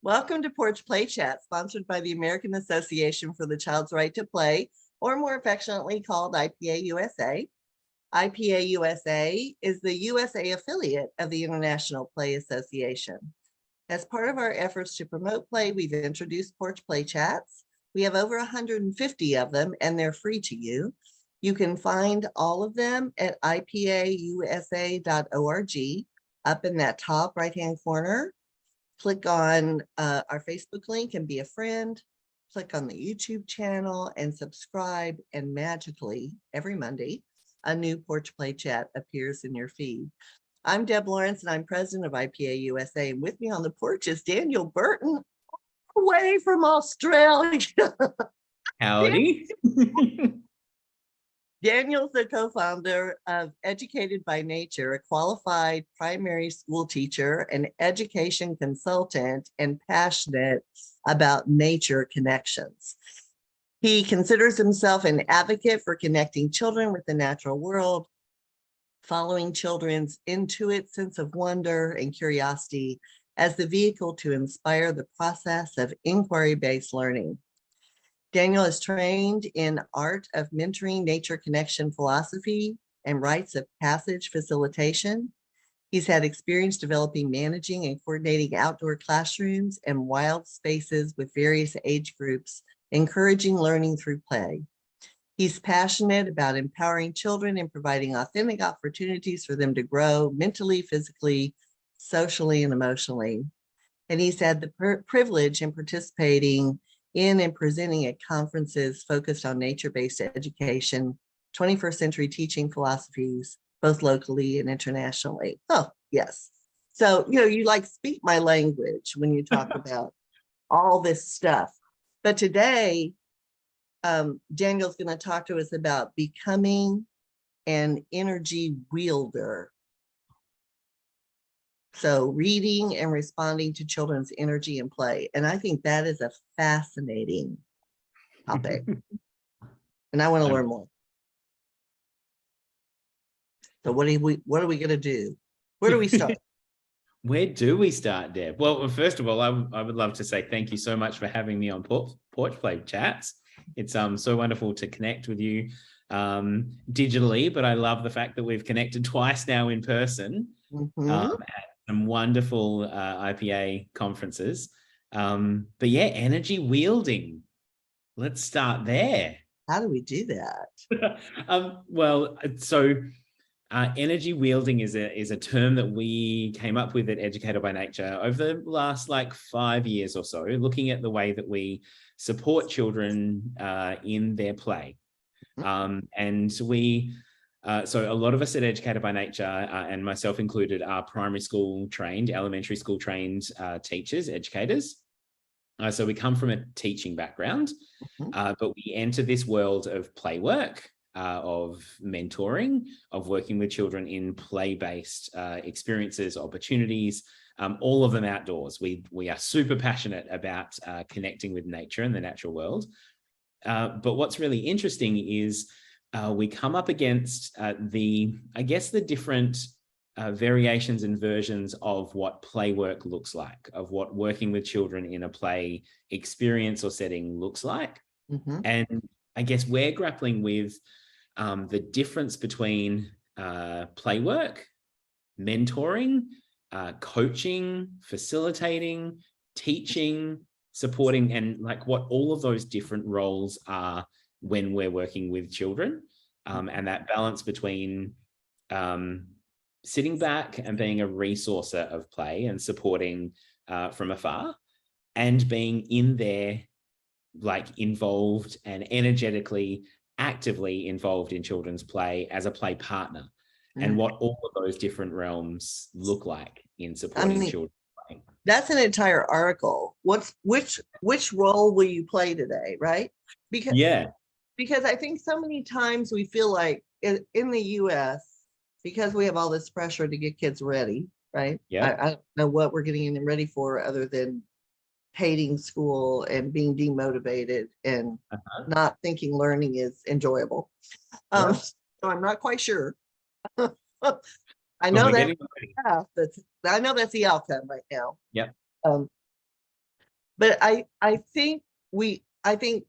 Welcome to Porch Play Chats, sponsored by the American Association for the Child's Right to Play, or more affectionately called IPA USA. IPA USA is the USA affiliate of the International Play Association. As part of our efforts to promote play, we've introduced Porch Play Chats. We have over 150 of them, and they're free to you. You can find all of them at ipausa.org. Up in that top right-hand corner, click on our Facebook link and be a friend. Click on the YouTube channel and subscribe, and magically, every Monday, a new Porch Play Chat appears in your feed. I'm Deb Lawrence, and I'm president of IPA USA. And with me on the porch is Daniel Burton, away from Australia. Howdy. Daniel's the co-founder of Educated by Nature, a qualified primary school teacher, an education consultant, and passionate about nature connections. He considers himself an advocate for connecting children with the natural world, following children's intuitive sense of wonder and curiosity as the vehicle to inspire the process of inquiry-based learning. Daniel is trained in art of mentoring, nature connection philosophy, and rites of passage facilitation. He's had experience developing, managing, and coordinating outdoor classrooms and wild spaces with various age groups, encouraging learning through play. He's passionate about empowering children and providing authentic opportunities for them to grow mentally, physically, socially, and emotionally. And he's had the privilege in participating in and presenting at conferences focused on nature-based education, 21st century teaching philosophies, both locally and internationally. Oh, yes. So, you like speak my language when you talk about all this stuff. But today, Daniel's going to talk to us about becoming an energy wielder. So reading and responding to children's energy and play. And I think that is a fascinating topic. And I want to learn more. So what are we going to do? Where do we start? Where do we start, Deb? Well, first of all, I would love to say thank you so much for having me on Porch Play Chats. It's so wonderful to connect with you digitally, but I love the fact that we've connected twice now in person. At some wonderful IPA conferences. But yeah, energy wielding. Let's start there. How do we do that? Energy wielding is a term that we came up with at Educated by Nature over the last 5 years or so, looking at the way that we support children in their play. So a lot of us at Educated by Nature, and myself included, are primary school trained, elementary school trained teachers, educators. So we come from a teaching background, but we enter this world of play work, of mentoring, of working with children in play-based experiences, opportunities, all of them outdoors. We are super passionate about connecting with nature and the natural world. But what's really interesting is we come up against the different variations and versions of what play work looks like, of what working with children in a play experience or setting looks like. And I guess we're grappling with the difference between play work, mentoring, coaching, facilitating, teaching, supporting, and what all of those different roles are when we're working with children, and that balance between sitting back and being a resourcer of play and supporting from afar, and being in there, involved and energetically, actively involved in children's play as a play partner, and what all of those different realms look like in supporting children. That's an entire article. Which role will you play today, right? Because I think so many times we feel like in the US, because we have all this pressure to get kids ready, right? I don't know what we're getting them ready for other than hating school and being demotivated and not thinking learning is enjoyable. So I'm not quite sure. I know that's the outcome right now. But I think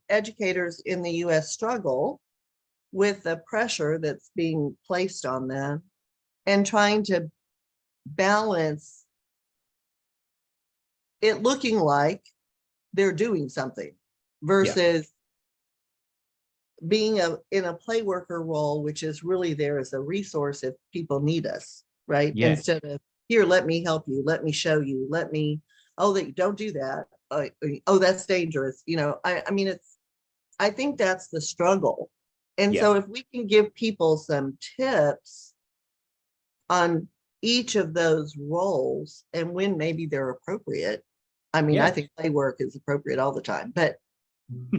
educators in the US struggle with the pressure that's being placed on them and trying to balance it looking like they're doing something versus being in a play worker role, which is really there as a resource if people need us, right? Yeah. Instead of, here, let me help you, let me show you, that don't do that. Oh, that's dangerous. I mean, I think that's the struggle. And so if we can give people some tips on each of those roles and when maybe they're appropriate. I mean, I think play work is appropriate all the time, but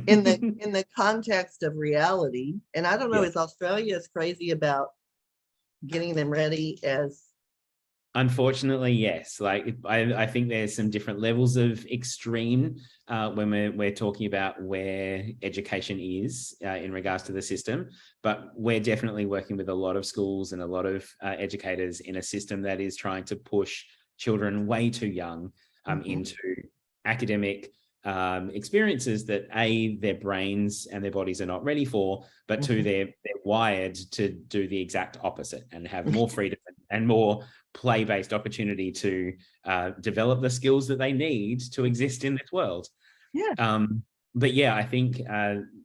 in the context of reality, and I don't know, is Australia as crazy about getting them ready as? Unfortunately, yes. Like I think there's some different levels of extreme when we're talking about where education is in regards to the system. But we're definitely working with a lot of schools and a lot of educators in a system that is trying to push children way too young into academic experiences that their brains and their bodies are not ready for, but two, they're wired to do the exact opposite and have more freedom and more play-based opportunity to develop the skills that they need to exist in this world. But yeah, I think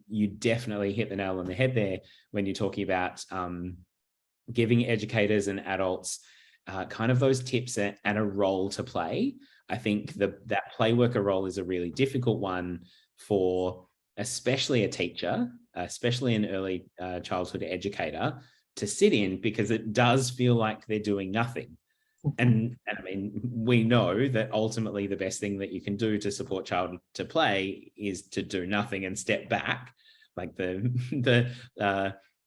you definitely hit the nail on the head there when you're talking about giving educators and adults kind of those tips and a role to play. I think that play worker role is a really difficult one for especially a teacher, especially an early childhood educator, to sit in, because it does feel like they're doing nothing. And I mean, we know that ultimately the best thing that you can do to support child to play is to do nothing and step back. Like the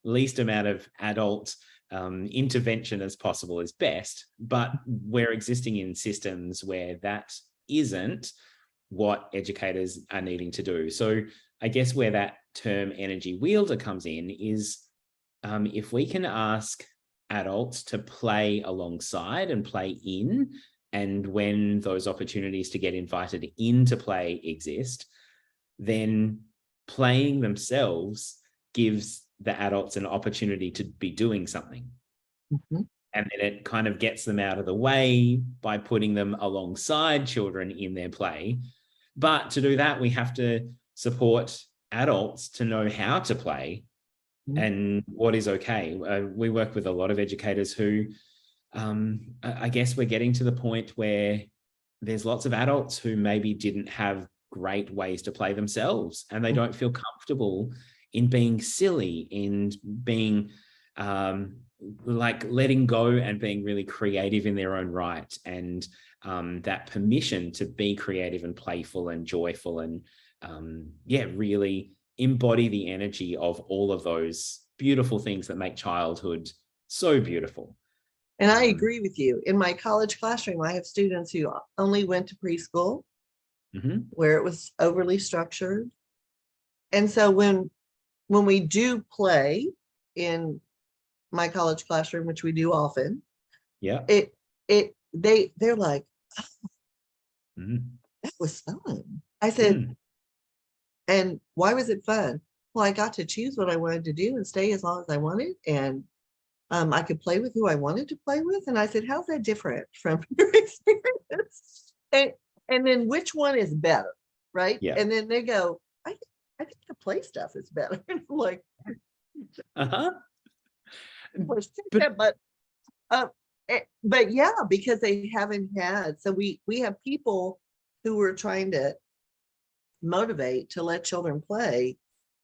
least amount of adult intervention as possible is best, but we're existing in systems where that isn't what educators are needing to do. So I guess where that term energy wielder comes in is if we can ask adults to play alongside and play in, and when those opportunities to get invited into play exist, then playing themselves gives the adults an opportunity to be doing something. And then it kind of gets them out of the way by putting them alongside children in their play. But to do that, we have to support adults to know how to play and what is okay. We work with a lot of educators who, I guess we're getting to the point where there's lots of adults who maybe didn't have great ways to play themselves, and they don't feel comfortable in being silly, in being like letting go and being really creative in their own right, and that permission to be creative and playful and joyful and really embody the energy of all of those beautiful things that make childhood so beautiful. And I agree with you. In my college classroom, I have students who only went to preschool, where it was overly structured. And so when we do play in my college classroom, which we do often, they're like, oh, that was fun. I said, and why was it fun? Well, I got to choose what I wanted to do and stay as long as I wanted. And I could play with who I wanted to play with. And I said, how's that different from your experience? And then which one is better, right? And then they go, I think the play stuff is better. And I'm like, but yeah, because they haven't had. So we have people who were trying to motivate to let children play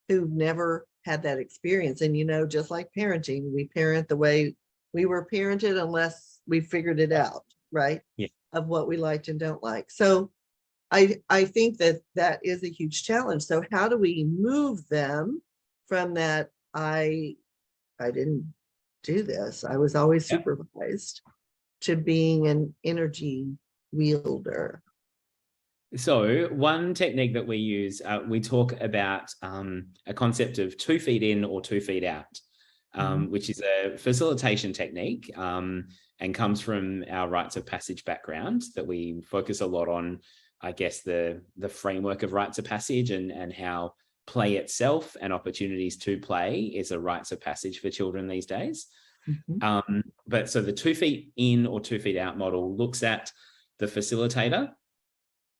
who've never had that experience. And just like parenting, we parent the way we were parented unless we figured it out, right? Of what we liked and don't like. So I think that is a huge challenge. So how do we move them from that I didn't do this, I was always supervised, to being an energy wielder? So one technique that we use, we talk about a concept of 2 feet in or 2 feet out, which is a facilitation technique and comes from our Rites of Passage background that we focus a lot on I guess, the framework of rites of passage and how play itself and opportunities to play is a rites of passage for children these days. But so the 2 feet in or 2 feet out model looks at the facilitator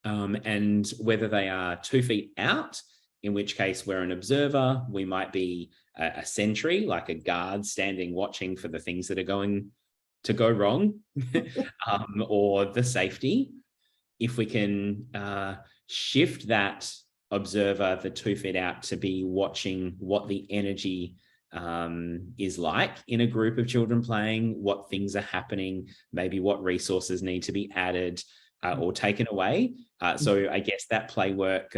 and whether they are 2 feet out, in which case we're an observer. We might be a sentry, like a guard standing watching for the things that are going to go wrong, or the safety. If we can shift that observer, the 2 feet out, to be watching what the energy is like in a group of children playing, what things are happening, maybe what resources need to be added or taken away. So I guess that play work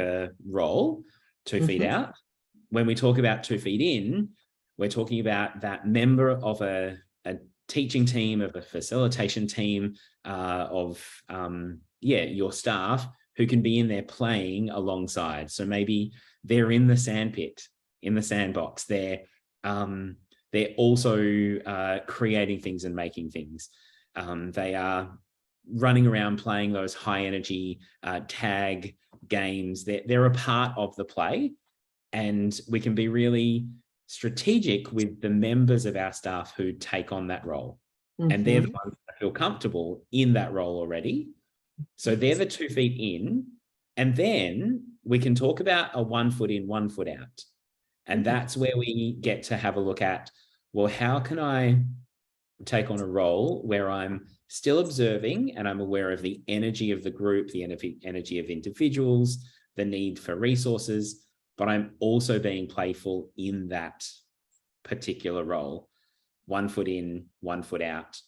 role, 2 feet out. When we talk about 2 feet in, we're talking about that member of a teaching team, of a facilitation team, of your staff, who can be in there playing alongside. So maybe they're in the sandpit, in the sandbox. They're also creating things and making things. They are running around playing those high energy tag games. They're a part of the play, and we can be really strategic with the members of our staff who take on that role. And they're the ones that feel comfortable in that role already. So they're the 2 feet in. And then we can talk about a 1 foot in, 1 foot out. And that's where we get to have a look at, well, how can I take on a role where I'm still observing and I'm aware of the energy of the group, the energy of individuals, the need for resources, but I'm also being playful in that particular role. 1 foot in, 1 foot out.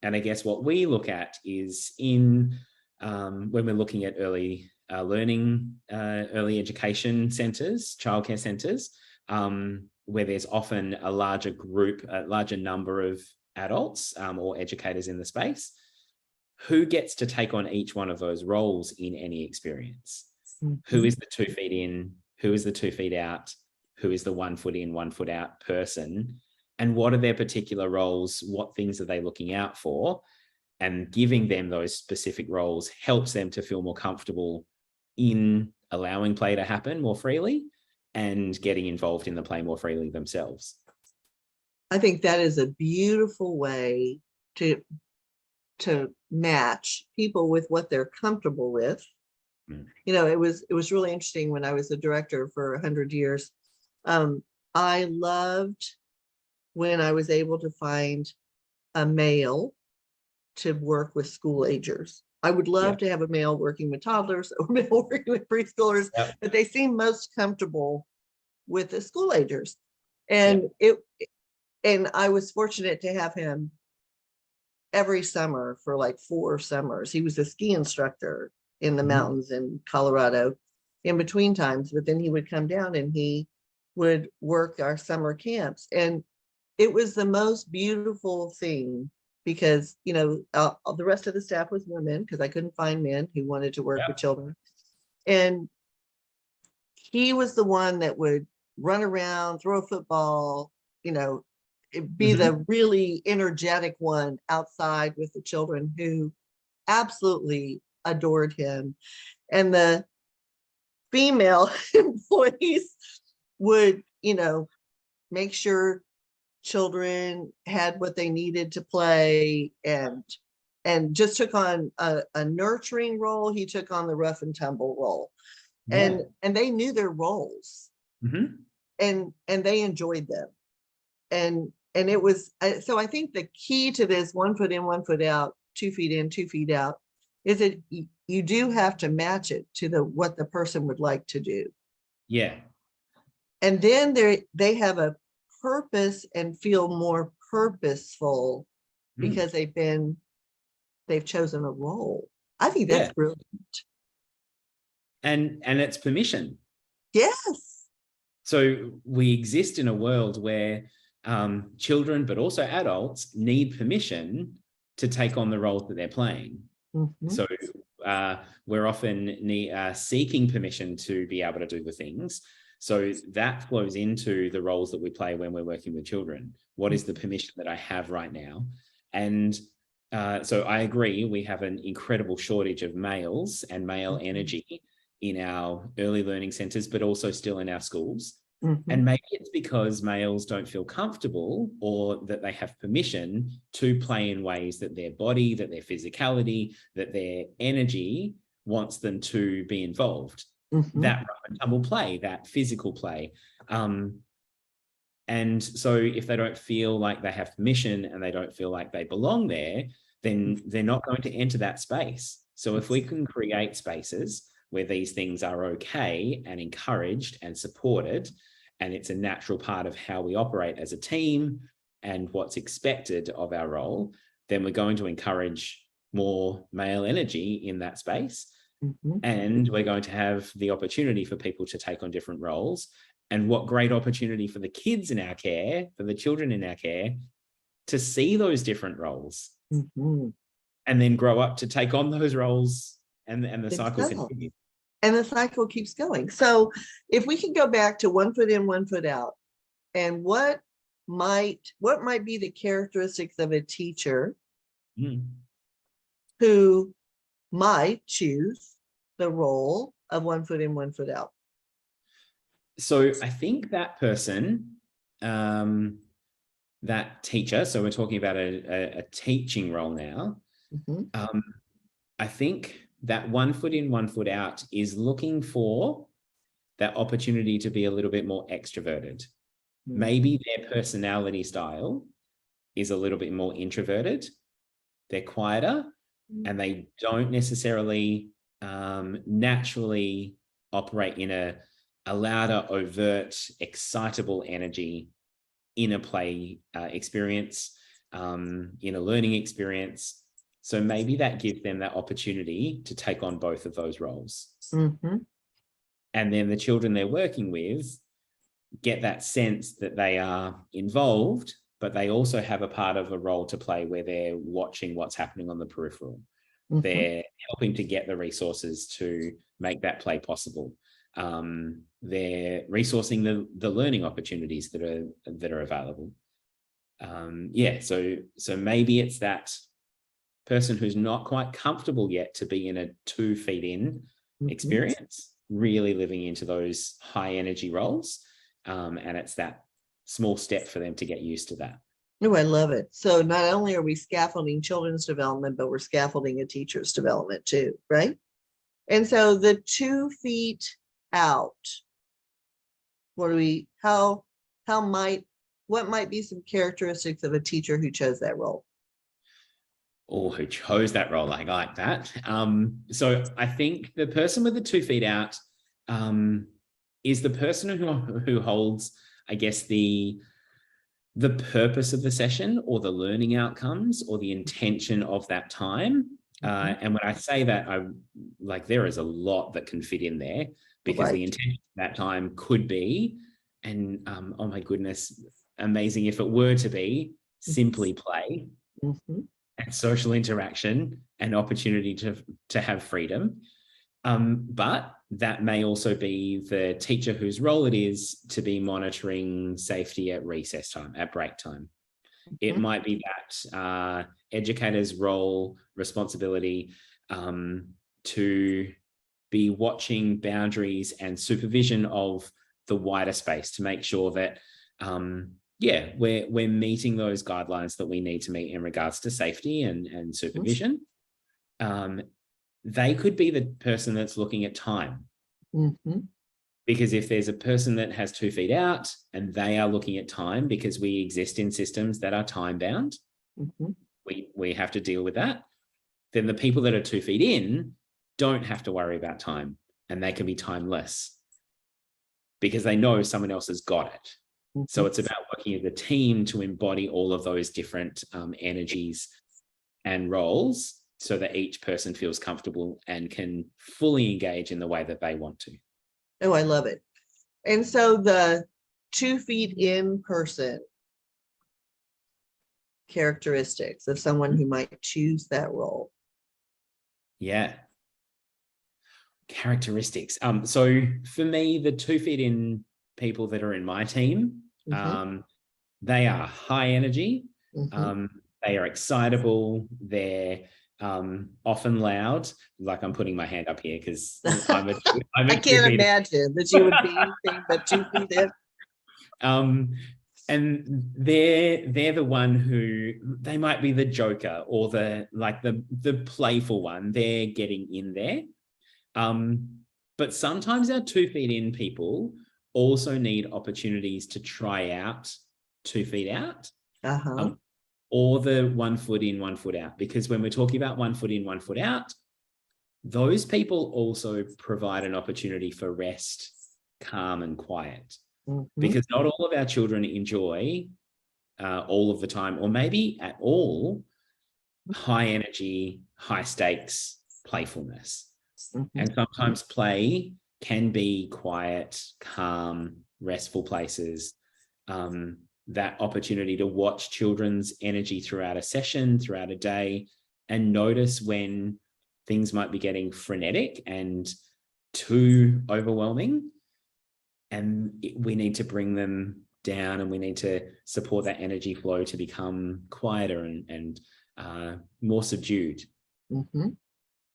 And I guess what we look at is when we're looking at early learning, early education centres, childcare centres, where there's often a larger group, a larger number of adults or educators in the space, who gets to take on each one of those roles in any experience? Who is the 2 feet in? Who is the 2 feet out? Who is the 1 foot in, 1 foot out person? And what are their particular roles? What things are they looking out for? And giving them those specific roles helps them to feel more comfortable in allowing play to happen more freely and getting involved in the play more freely themselves. I think that is a beautiful way to match people with what they're comfortable with. You know, it was really interesting when I was a director for 100 years. I loved when I was able to find a male to work with school agers. I would love to have a male working with toddlers or male working with preschoolers, but they seem most comfortable with the school agers. And and I was fortunate to have him every summer for like 4 summers. He was a ski instructor in the mountains in Colorado in between times, but then he would come down and he would work our summer camps. And it was the most beautiful thing because, you know, the rest of the staff was women because I couldn't find men who wanted to work with children. And he was the one that would run around, throw a football, you know, be the really energetic one outside with the children who absolutely adored him. And the female employees would, you know, make sure children had what they needed to play and just took on a nurturing role. He took on the rough and tumble role. And they knew their roles and they enjoyed them. And it was, so I think the key to this 1 foot in, 1 foot out, 2 feet in, 2 feet out, is that you do have to match it to what the person would like to do. Yeah. And then they have a purpose and feel more purposeful because they've chosen a role. I think that's brilliant. And it's permission. Yes. So we exist in a world where children, but also adults, need permission to take on the roles that they're playing. So we're often seeking permission to be able to do the things. So that flows into the roles that we play when we're working with children. What is the permission that I have right now? And So I agree, we have an incredible shortage of males and male energy in our early learning centres, but also still in our schools. And maybe it's because males don't feel comfortable or that they have permission to play in ways that their body, that their physicality, that their energy wants them to be involved. That rough and tumble play, that physical play. And so if they don't feel like they have permission and they don't feel like they belong there, then they're not going to enter that space. So if we can create spaces where these things are okay and encouraged and supported, and it's a natural part of how we operate as a team and what's expected of our role, then we're going to encourage more male energy in that space. And we're going to have the opportunity for people to take on different roles. And what great opportunity for the kids in our care, for the children in our care, to see those different roles and then grow up to take on those roles, and the cycle continues. And the cycle keeps going. So if we can go back to 1 foot in, 1 foot out, and what might be the characteristics of a teacher who might choose the role of 1 foot in, 1 foot out? So I think that person, that teacher, so we're talking about a teaching role now. I think that 1 foot in, 1 foot out is looking for that opportunity to be a little bit more extroverted. Maybe their personality style is a little bit more introverted. They're quieter and they don't necessarily naturally operate in a louder, overt, excitable energy in a play experience, in a learning experience. So maybe that gives them that opportunity to take on both of those roles. And then the children they're working with get that sense that they are involved, but they also have a part of a role to play where they're watching what's happening on the peripheral. They're helping to get the resources to make that play possible. They're resourcing the learning opportunities that are available. So maybe it's that person who's not quite comfortable yet to be in a 2 feet in experience, really living into those high energy roles. And it's that small step for them to get used to that. Oh, I love it. So not only are we scaffolding children's development, but we're scaffolding a teacher's development too, right? And so the 2 feet out, what might be some characteristics of a teacher who chose that role? Or who chose that role? I like that. So I think the person with the 2 feet out is the person who holds, I guess, the purpose of the session or the learning outcomes or the intention of that time. And when I say that, there is a lot that can fit in there, because the intention of that time could be, and oh my goodness, amazing if it were to be, simply play and social interaction and opportunity to have freedom. But that may also be the teacher whose role it is to be monitoring safety at recess time, at break time. It might be that educator's role, responsibility to be watching boundaries and supervision of the wider space to make sure that we're meeting those guidelines that we need to meet in regards to safety and supervision. They could be the person that's looking at time. Because if there's a person that has 2 feet out and they are looking at time, because we exist in systems that are time bound, we have to deal with that. Then the people that are 2 feet in don't have to worry about time, and they can be timeless because they know someone else has got it. So it's about working as a team to embody all of those different energies and roles so that each person feels comfortable and can fully engage in the way that they want to. Oh, I love it. And so the 2 feet in person characteristics of someone who might choose that role. Yeah. Characteristics. So for me, the 2 feet in people that are in my team, they are high energy. They are excitable. They're often loud. Like I'm putting my hand up here because I'm a I can't imagine that you would be anything but 2 feet in. And they're the one who, they might be the joker or the playful one. They're getting in there. But sometimes our 2 feet in people also need opportunities to try out 2 feet out. Or the 1 foot in, 1 foot out. Because when we're talking about 1 foot in, 1 foot out, those people also provide an opportunity for rest, calm, and quiet. Because not all of our children enjoy all of the time, or maybe at all, high energy, high stakes playfulness. And sometimes play can be quiet, calm, restful places. That opportunity to watch children's energy throughout a session, throughout a day, and notice when things might be getting frenetic and too overwhelming. And we need to bring them down, and we need to support that energy flow to become quieter and more subdued.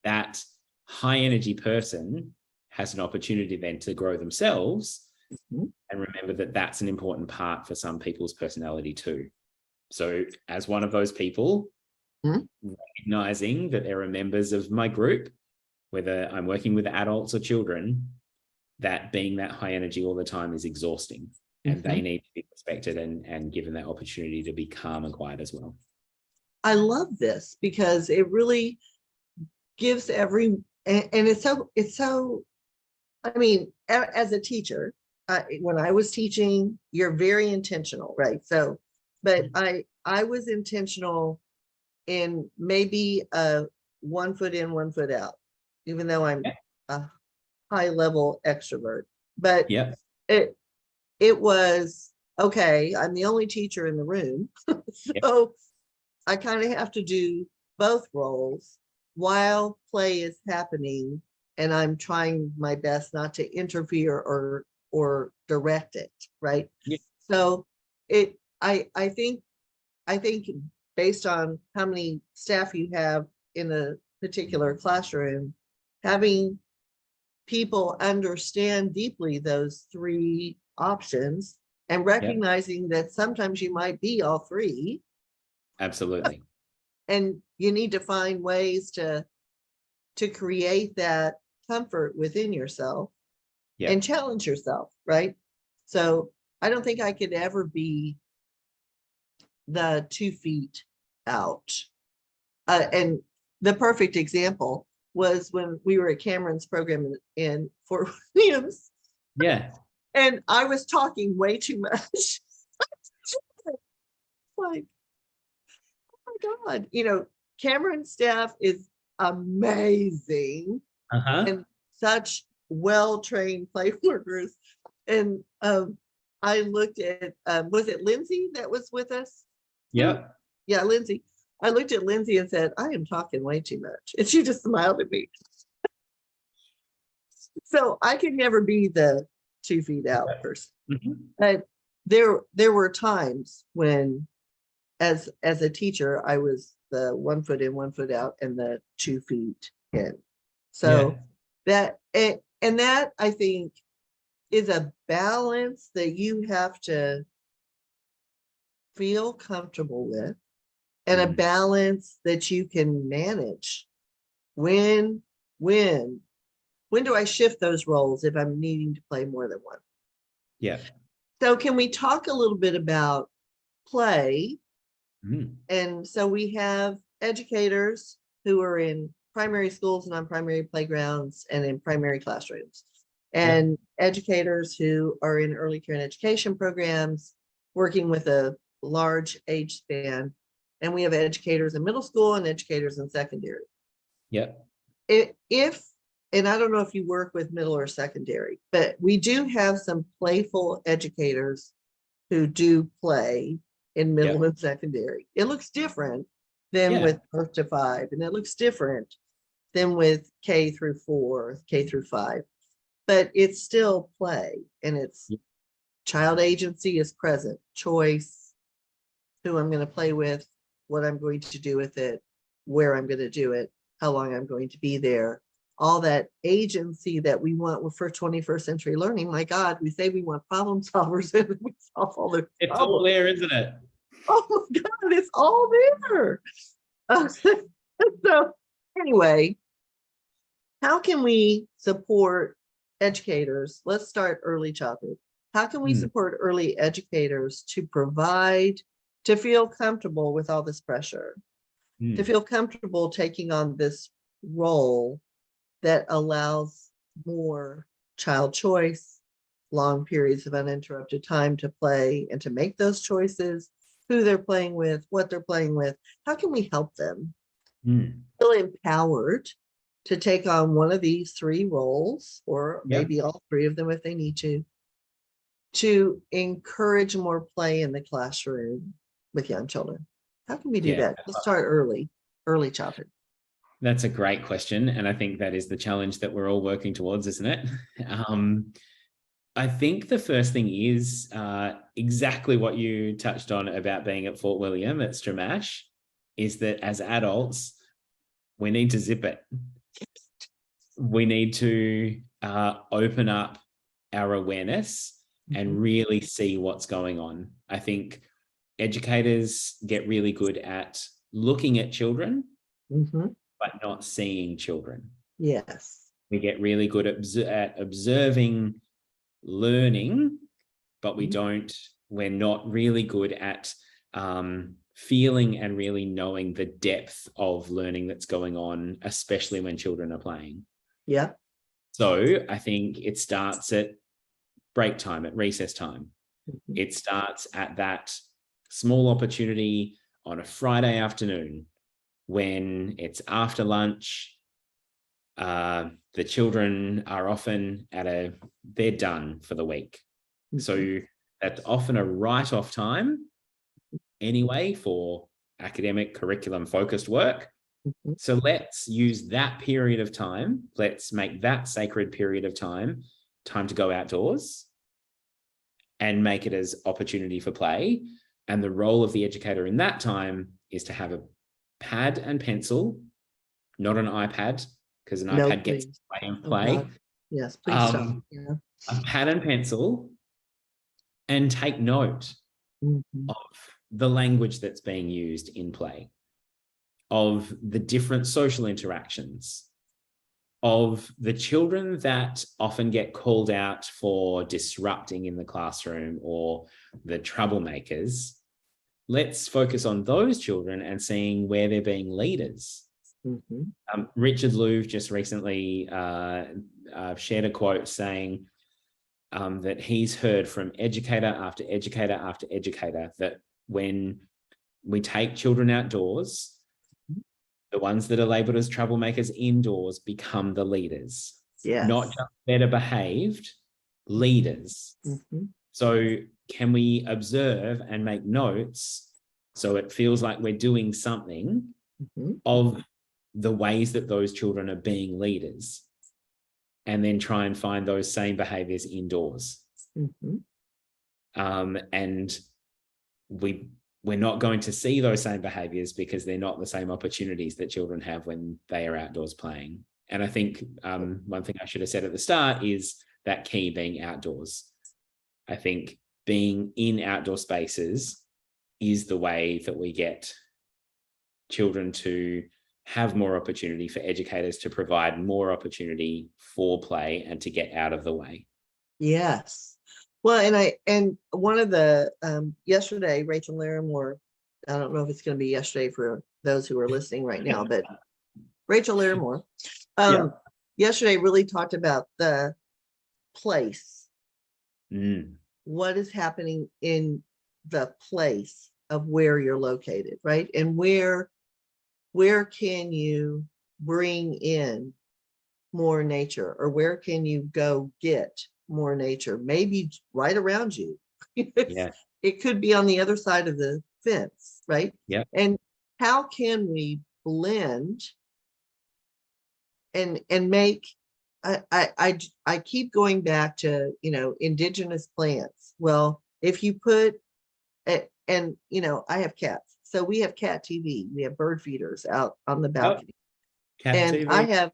That high energy person has an opportunity then to grow themselves. And remember that that's an important part for some people's personality too. So as one of those people, recognizing that there are members of my group, whether I'm working with adults or children, that being that high energy all the time is exhausting, and they need to be respected and given that opportunity to be calm and quiet as well. I love this because it really gives and it's so, I mean, as a teacher, when I was teaching, you're very intentional, right? So, but I was intentional in maybe a 1 foot in, 1 foot out, even though I'm a high level extrovert. But it was okay. I'm the only teacher in the room, so I kind of have to do both roles while play is happening, and I'm trying my best not to interfere or direct it, right? So I think based on how many staff you have in a particular classroom, having people understand deeply those 3 options and recognizing that sometimes you might be all 3. Absolutely. And you need to find ways to create that comfort within yourself and challenge yourself, right? So I don't think I could ever be the 2 feet out. And the perfect example was when we were at Cameron's program in Fort Williams. And I was talking way too much. Like, oh my God, Cameron's staff is amazing and such well-trained play workers. And I looked at, was it Lindsay that was with us? Yeah, Lindsay. I looked at Lindsay and said, I am talking way too much. And she just smiled at me. So I could never be the 2 feet out person. But there were times when, as a teacher, I was the 1 foot in, 1 foot out, and the 2 feet in. So that I think is a balance that you have to feel comfortable with, and a balance that you can manage. When do I shift those roles if I'm needing to play more than one? So can we talk a little bit about play? And so we have educators who are in primary schools, non-primary playgrounds, and in primary classrooms, and educators who are in early care and education programs working with a large age span. And we have educators in middle school and educators in secondary. And I don't know if you work with middle or secondary, but we do have some playful educators who do play in middle and secondary. It looks different than with birth to 5, and it looks different than with K through 4, K through 5, but it's still play, and it's child agency is present, choice, who I'm going to play with, what I'm going to do with it, where I'm going to do it, how long I'm going to be there, all that agency that we want for 21st century learning. My God, we say we want problem solvers and we solve all their It's all problems. there, isn't it? Oh my God, it's all there. So anyway, how can we support educators? Let's start early childhood. How can we support early educators to feel comfortable with all this pressure, to feel comfortable taking on this role that allows more child choice, long periods of uninterrupted time to play and to make those choices, who they're playing with, what they're playing with? How can we help them feel empowered to take on one of these three roles, or maybe all three of them if they need to encourage more play in the classroom with young children? How can we do that? Let's start early childhood. That's a great question. And I think that is the challenge that we're all working towards, isn't it? I think the first thing is exactly what you touched on about being at Fort William at Stramash, is that as adults, we need to zip it. We need to open up our awareness and really see what's going on. I think educators get really good at looking at children, but not seeing children. Yes. We get really good at observing learning, but we're not really good at feeling and really knowing the depth of learning that's going on, especially when children are playing. Yeah. So I think it starts at break time, at recess time. It starts at that small opportunity on a Friday afternoon when it's after lunch. The children are often they're done for the week. So that's often a write-off time anyway for academic curriculum focused work. So let's use that period of time. Let's make that sacred period of time to go outdoors and make it as opportunity for play. And the role of the educator in that time is to have a pad and pencil, not an iPad, because an iPad gets play and play. Yes, please stop. A pad and pencil, and take note of the language that's being used in play, of the different social interactions, of the children that often get called out for disrupting in the classroom or the troublemakers. Let's focus on those children and seeing where they're being leaders. Richard Louv just recently shared a quote saying that he's heard from educator after educator after educator that when we take children outdoors, the ones that are labeled as troublemakers indoors become the leaders. Not just better behaved, leaders. So can we observe and make notes so it feels like we're doing something of the ways that those children are being leaders, and then try and find those same behaviors indoors. And we're not going to see those same behaviors because they're not the same opportunities that children have when they are outdoors playing. And I think one thing I should have said at the start is that key being outdoors. I think being in outdoor spaces is the way that we get children to have more opportunity, for educators to provide more opportunity for play and to get out of the way. Yes. Well, and one of the yesterday, Rachel Larimore, I don't know if it's going to be yesterday for those who are listening right now, but Rachel Larimore yesterday really talked about the place. What is happening in the place of where you're located, right? And where can you bring in more nature, or where can you go get more nature? Maybe right around you. It could be on the other side of the fence, right? And how can we blend and make, I keep going back to, indigenous plants. Well, if you put, and I have cats, so we have cat TV. We have bird feeders out on the Oh, balcony. cat And TV. I have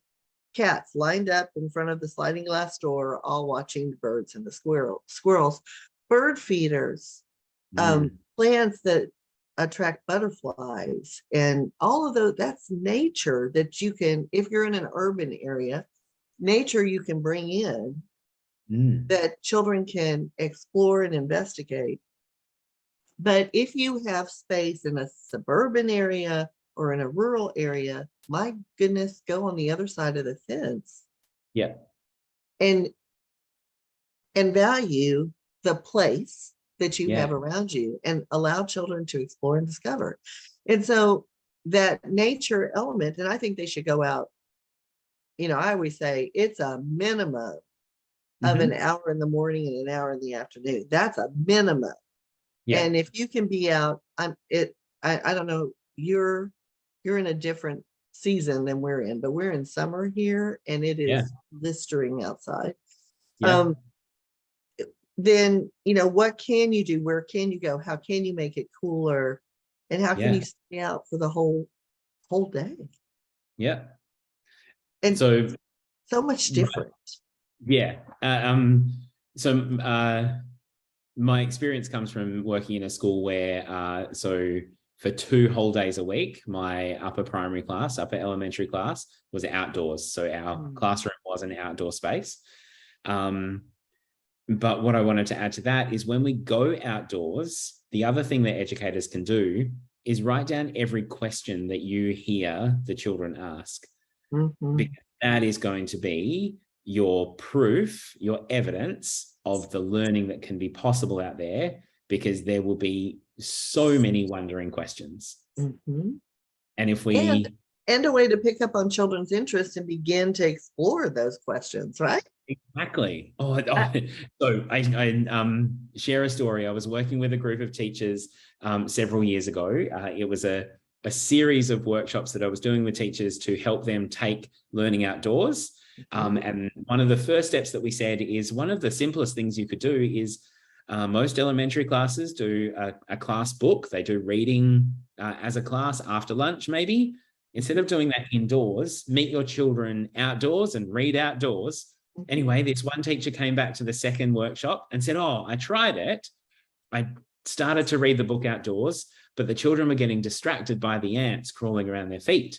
cats lined up in front of the sliding glass door, all watching the birds and the squirrels, bird feeders, plants that attract butterflies, and all of those. That's nature that you can, if you're in an urban area, nature you can bring in that children can explore and investigate. But if you have space in a suburban area or in a rural area, my goodness, go on the other side of the fence. Yeah. And value the place that you have Yeah. around you and allow children to explore and discover. And so that nature element, and I think they should go out, I always say it's a minimum of an hour in the morning and an hour in the afternoon. That's a minimum. Yeah. And if you can be out, I don't know, you're in a different season than we're in, but we're in summer here and it is blistering outside. Yeah. Then, what can you do? Where can you go? How can you make it cooler? And how can you stay out for the whole day? Yeah. And so much different. Yeah. My experience comes from working in a school where, so for 2 whole days a week, my upper elementary class was outdoors. So our classroom was an outdoor space. But what I wanted to add to that is when we go outdoors, the other thing that educators can do is write down every question that you hear the children ask. Because that is going to be your proof, your evidence of the learning that can be possible out there, because there will be so many wondering questions. And if we... And a way to pick up on children's interest and begin to explore those questions, right? Exactly. So I share a story. I was working with a group of teachers several years ago. It was a series of workshops that I was doing with teachers to help them take learning outdoors. And one of the first steps that we said is one of the simplest things you could do is most elementary classes do a class book. They do reading as a class after lunch, maybe. Instead of doing that indoors, meet your children outdoors and read outdoors. Anyway, this one teacher came back to the second workshop and said, I tried it. I started to read the book outdoors, but the children were getting distracted by the ants crawling around their feet.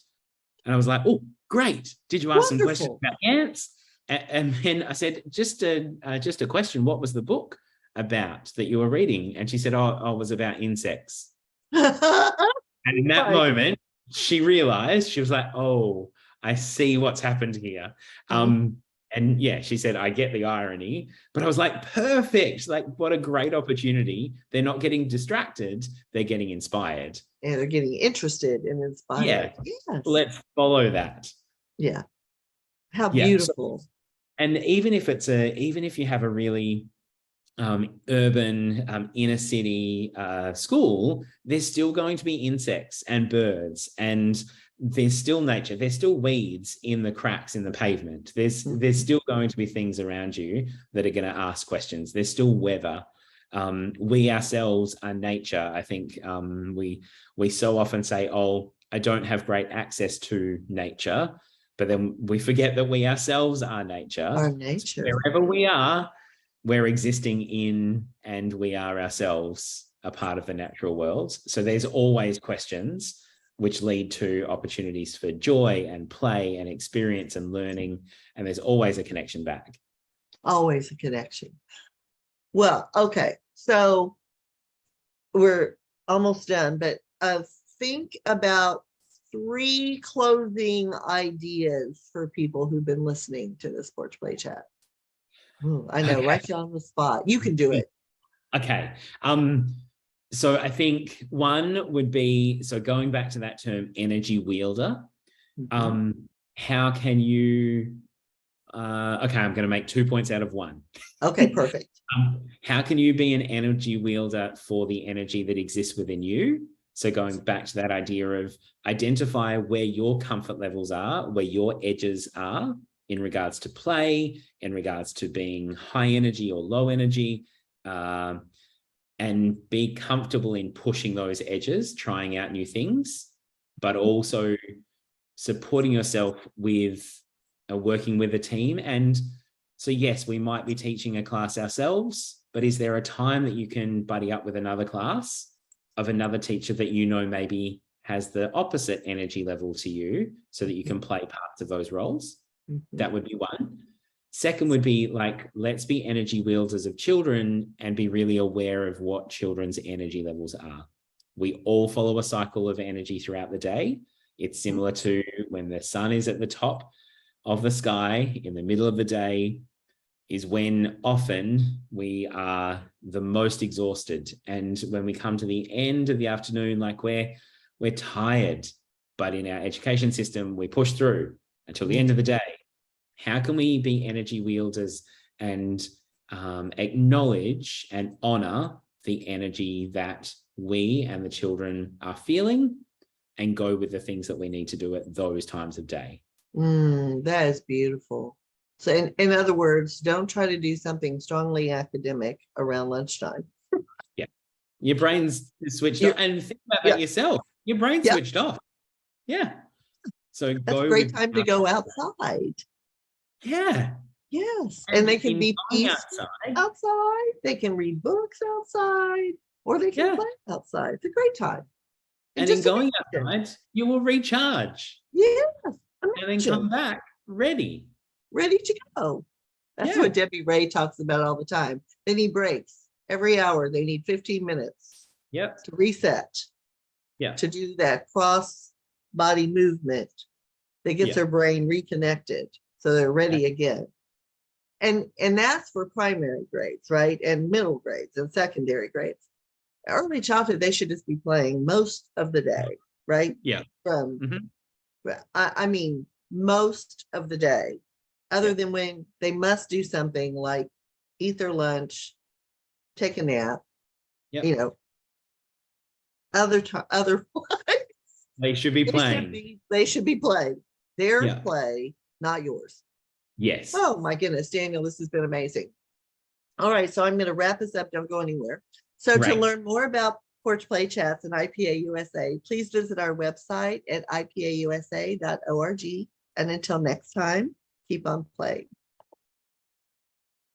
And I was like, oh, great. Did you ask some questions about ants? And then I said, just a question. What was the book about that you were reading? And she said, it was about insects. And in that moment, she realized, she was like, oh, I see what's happened here. And yeah, she said, I get the irony, but I was like, perfect. Like, what a great opportunity. They're not getting distracted. They're getting inspired. And they're getting interested and inspired. Yeah. Yes. Let's follow that. Yeah. How beautiful. So, and even if you have a really urban inner city school, there's still going to be insects and birds, and there's still nature. There's still weeds in the cracks in the pavement. There's still going to be things around you that are going to ask questions. There's still weather. We ourselves are nature. I think we so often say, I don't have great access to nature, but then we forget that we ourselves are nature. Our nature. Wherever we are, we're existing in, and we are ourselves a part of the natural world. So there's always questions which lead to opportunities for joy and play and experience and learning. And there's always a connection back. Always a connection. Well, okay. So we're almost done, but think about 3 closing ideas for people who've been listening to this Porch Play Chat. I know, right on the spot. You can do it. Okay. So I think one would be, so going back to that term, energy wielder. How can you, okay, I'm going to make 2 points out of 1. Okay, perfect. How can you be an energy wielder for the energy that exists within you? So going back to that idea of identify where your comfort levels are, where your edges are in regards to play, in regards to being high energy or low energy, and be comfortable in pushing those edges, trying out new things, but also supporting yourself with working with a team. And so, yes, we might be teaching a class ourselves, but is there a time that you can buddy up with another class of another teacher that you know maybe has the opposite energy level to you so that you can play parts of those roles? That would be one. Second would be like, let's be energy wielders of children and be really aware of what children's energy levels are. We all follow a cycle of energy throughout the day. It's similar to when the sun is at the top of the sky in the middle of the day is when often we are the most exhausted. And when we come to the end of the afternoon, like we're tired, but in our education system, we push through until the end of the day. How can we be energy wielders and acknowledge and honor the energy that we and the children are feeling and go with the things that we need to do at those times of day? That is beautiful. So in other words, don't try to do something strongly academic around lunchtime. Yeah. Your brain's switched off. And think about that yourself. Your brain's switched off. Yeah. So that's a great time to go outside. Yeah. Yes. And they can be peaceful outside. They can read books outside, or they can play outside. It's a great time. And in going outside, you will recharge. Yes. And then come back ready to go. That's what Debbie Ray talks about all the time. They need breaks every hour. They need 15 minutes to reset, to do that cross body movement that gets their brain reconnected so they're ready again. And that's for primary grades, right? And middle grades and secondary grades. Early childhood, they should just be playing most of the day, right? Yeah. I mean, most of the day, other than when they must do something like eat their lunch, take a nap, otherwise they should be playing. They should be playing. Their play, not yours. Yes. Oh my goodness, Daniel, this has been amazing. All right, so I'm going to wrap this up. Don't go anywhere. So to learn more about Porch Play Chats and IPA USA, please visit our website at ipausa.org. And until next time, keep on playing.